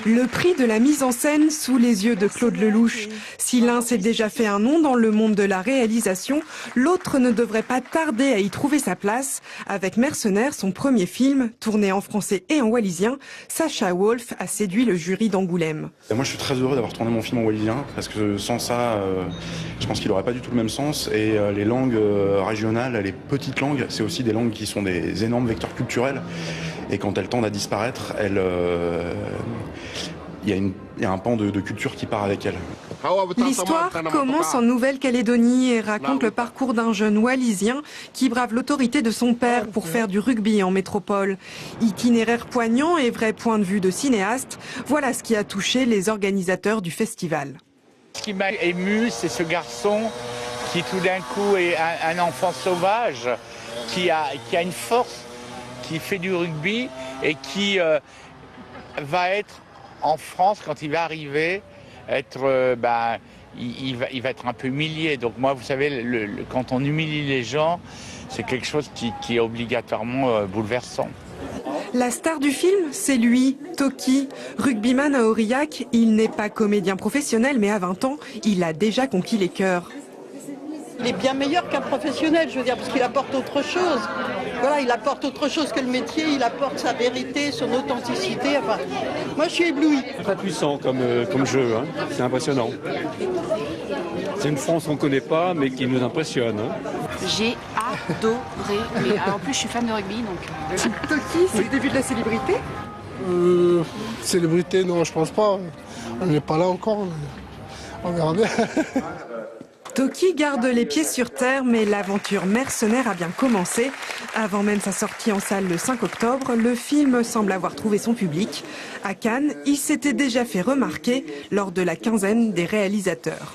Le prix de la mise en scène sous les yeux de Claude Lelouch. Si l'un s'est déjà fait un nom dans le monde de la réalisation, l'autre ne devrait pas tarder à y trouver sa place. Avec Mercenaires, son premier film, tourné en français et en wallisien, Sacha Wolf a séduit le jury d'Angoulême. Moi je suis très heureux d'avoir tourné mon film en wallisien, parce que sans ça, je pense qu'il n'aurait pas du tout le même sens. Et les langues régionales, les petites langues, c'est aussi des langues qui sont des énormes vecteurs culturels. Et quand elles tendent à disparaître, il y a un pan de culture qui part avec elles. L'histoire commence en Nouvelle-Calédonie et raconte le parcours d'un jeune wallisien qui brave l'autorité de son père pour faire du rugby en métropole. Itinéraire poignant et vrai point de vue de cinéaste, voilà ce qui a touché les organisateurs du festival. Ce qui m'a ému, c'est ce garçon qui tout d'un coup est un enfant sauvage, qui a une force, qui fait du rugby et qui va être en France quand il va arriver, il va être un peu humilié. Donc moi, vous savez, quand on humilie les gens, c'est quelque chose qui est obligatoirement bouleversant. La star du film, c'est lui, Toki, rugbyman à Aurillac. Il n'est pas comédien professionnel, mais à 20 ans, il a déjà conquis les cœurs. Il est bien meilleur qu'un professionnel, je veux dire, parce qu'il apporte autre chose. Voilà, il apporte autre chose que le métier, il apporte sa vérité, son authenticité. Enfin, moi, je suis éblouie. Très puissant comme jeu, hein. C'est impressionnant. C'est une France qu'on ne connaît pas, mais qui nous impressionne. Hein. J'ai adoré. Mais en plus, je suis fan de rugby, donc. Toki, c'est le début de la célébrité ? Célébrité, non, je pense pas. On n'est pas là encore. On verra bien. Toki garde les pieds sur terre, mais l'aventure Mercenaires a bien commencé. Avant même sa sortie en salle le 5 octobre, le film semble avoir trouvé son public. À Cannes, il s'était déjà fait remarquer lors de la quinzaine des réalisateurs.